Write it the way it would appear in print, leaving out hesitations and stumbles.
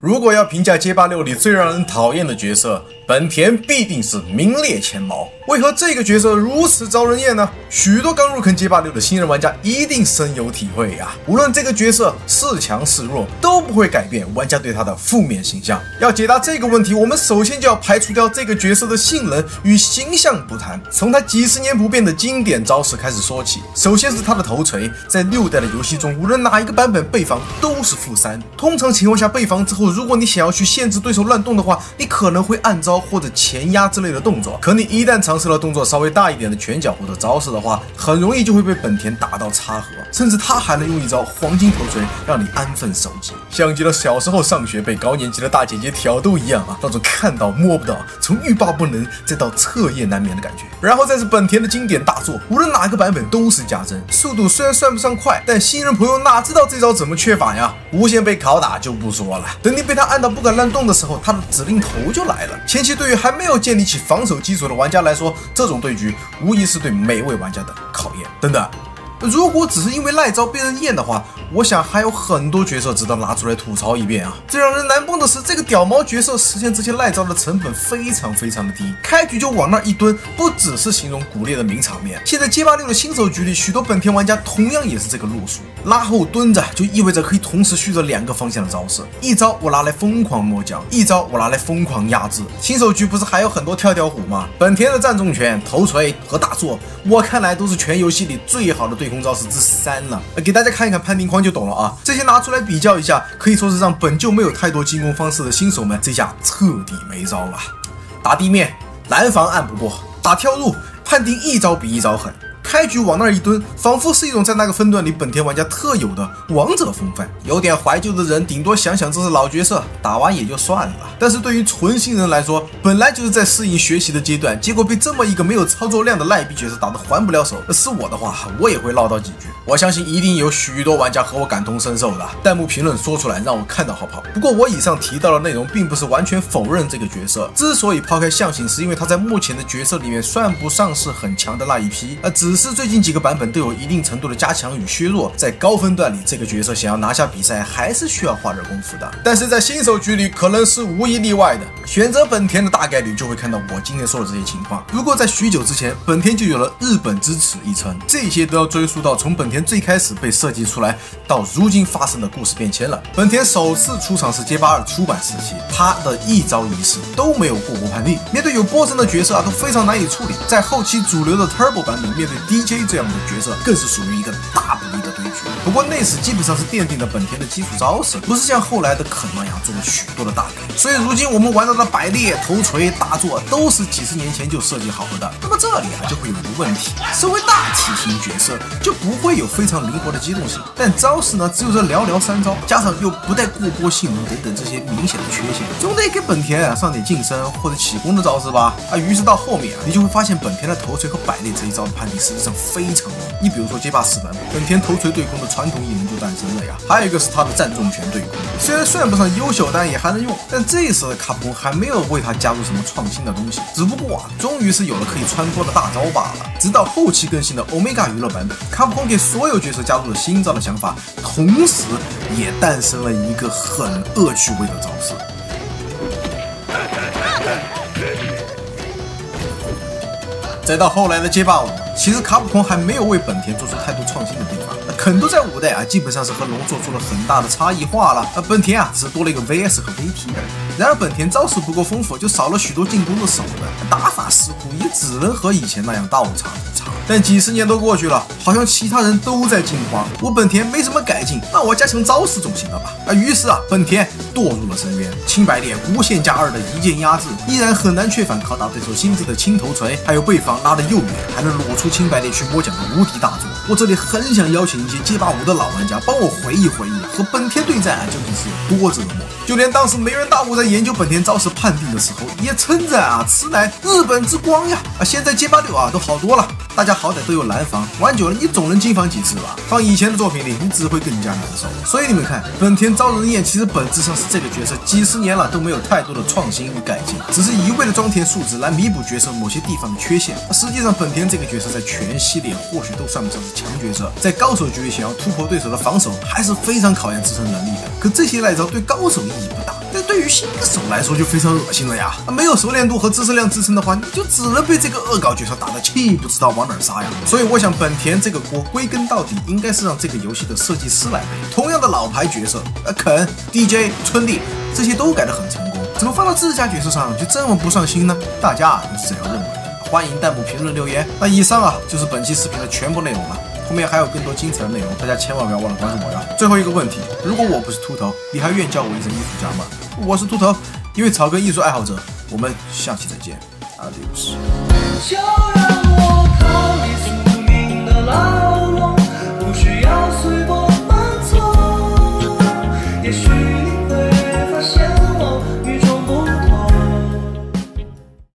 如果要评价街霸6里最让人讨厌的角色，本田必定是名列前茅。为何这个角色如此招人厌呢？许多刚入坑街霸6的新人玩家一定深有体会呀。无论这个角色是强是弱，都不会改变玩家对他的负面形象。要解答这个问题，我们首先就要排除掉这个角色的性能与形象不谈，从他几十年不变的经典招式开始说起。首先是他的头锤，在6代的游戏中，无论哪一个版本背防都是-3。通常情况下，背防之后，如果你想要去限制对手乱动的话，你可能会暗招或者前压之类的动作。可你一旦尝试了动作稍微大一点的拳脚或者招式的话，很容易就会被本田打到插盒，甚至他还能用一招黄金头锤让你安分守己，像极了小时候上学被高年级的大姐姐挑逗一样啊，那种看到摸不到，从欲罢不能再到彻夜难眠的感觉。然后再是本田的经典大作，无论哪个版本都是加帧，速度虽然算不上快，但新人朋友哪知道这招怎么缺法呀？无限被拷打就不说了，等你被他按到不敢乱动的时候，他的指令头就来了。前期对于还没有建立起防守基础的玩家来说，这种对局无疑是对每位玩家的考验。等等，如果只是因为赖招被人厌的话，我想还有很多角色值得拿出来吐槽一遍啊！最让人难崩的是，这个屌毛角色实现这些赖招的成本非常的低，开局就往那一蹲，不只是形容骨裂的名场面。现在街霸6的新手局里，许多本田玩家同样也是这个路数，拉后蹲着就意味着可以同时续着2个方向的招式，一招我拿来疯狂摸奖，一招我拿来疯狂压制。新手局不是还有很多跳跳虎吗？本田的战重拳、头锤和大作，我看来都是全游戏里最好的对空招式之3了。给大家看一看判定框就懂了啊！这些拿出来比较一下，可以说是让本就没有太多进攻方式的新手们这下彻底没招了。打地面，拦防按不过；打跳入，判定一招比一招狠。开局往那一蹲，仿佛是一种在那个分段里本田玩家特有的王者风范。有点怀旧的人顶多想想这是老角色，打完也就算了。但是对于纯新人来说，本来就是在适应学习的阶段，结果被这么一个没有操作量的赖逼角色打得还不了手，是我的话，我也会唠叨几句。我相信一定有许多玩家和我感同身受的，弹幕评论说出来让我看到好不好？不过我以上提到的内容并不是完全否认这个角色，之所以抛开象形，是因为他在目前的角色里面算不上是很强的那一批，只是最近几个版本都有一定程度的加强与削弱，在高分段里这个角色想要拿下比赛还是需要花点功夫的。但是在新手局里可能是无一例外的，选择本田的大概率就会看到我今天说的这些情况。不过在许久之前，本田就有了日本之耻一称，这些都要追溯到从本田最开始被设计出来到如今发生的故事变迁了。本田首次出场是街霸2出版时期，他的一招一式都没有过判定，面对有波神的角色都非常难以处理。在后期主流的 Turbo 版本，面对 DJ 这样的角色，更是属于一个大不利的对局。不过那时基本上是奠定了本田的基础招式，不是像后来的肯那样做了许多的大改。所以如今我们玩到的百裂、头锤、大作都是几十年前就设计好了的。那么这里就会有一个问题，身为大体型角色就不会有非常灵活的机动性，但招式呢只有这寥寥3招，加上又不带过波性能等等这些明显的缺陷，总得给本田上点近身或者起攻的招式吧。于是到后面你就会发现本田的头锤和百裂这一招的判定实际上非常弱。你比如说街霸4版本田头锤对空的传统异能就诞生了呀，还有一个是他的战重拳对空，虽然算不上优秀，但也还能用。但这时的卡普空还没有为他加入什么创新的东西，只不过终于是有了可以穿脱的大招罢了。直到后期更新的 Omega 娱乐版本，卡普空给所有角色加入了新招的想法，同时也诞生了一个很恶趣味的招式。再到后来的街霸5，其实卡普空还没有为本田做出太多创新的地方。肯都在5代基本上是和龙做出了很大的差异化了。本田只是多了一个 VS 和 VT 而已。然而本田招式不够丰富，就少了许多进攻的手段，打法似乎也只能和以前那样倒插不插。但几十年都过去了，好像其他人都在进化，我本田没什么改进，那我加强招式总行了吧？于是本田堕入了深渊。轻百裂无限加2的一键压制，依然很难缺反拷打对手心智的轻头锤，还有背防拉得又远，还能裸出轻百裂去摸奖的无敌大作。我这里很想邀请一些街霸5的老玩家帮我回忆回忆，和本田对战究竟是有多折磨。就连当时梅人大悟在研究本田招式判定的时候，也称赞此乃日本之光呀！现在街霸6都好多了，大家好歹都有蓝防，玩久了你总能进防几次吧？放以前的作品里，你只会更加难受。所以你们看，本田招人厌，其实本质上是这个角色几十年了都没有太多的创新与改进，只是一味的装填数值来弥补角色某些地方的缺陷。实际上，本田这个角色在全系列或许都算不上是强角色，在高手局里想要突破对手的防守，还是非常考验自身能力的。可这些赖招对高手意义不大，但对于新手来说就非常恶心了呀。没有熟练度和知识量支撑的话，你就只能被这个恶搞角色打得气不知道往哪儿撒呀。所以我想本田这个锅归根到底应该是让这个游戏的设计师来背。同样的老牌角色，肯、DJ、春弟这些都改得很成功，怎么放到自家角色上就这么不上心呢？大家都是这样认为的。欢迎弹幕评论留言。那以上就是本期视频的全部内容了。后面还有更多精彩的内容，大家千万不要忘了关注我呀！最后一个问题，如果我不是秃头，你还愿叫我一声艺术家吗？我是秃头，一位草根艺术爱好者。我们下期再见，Adios。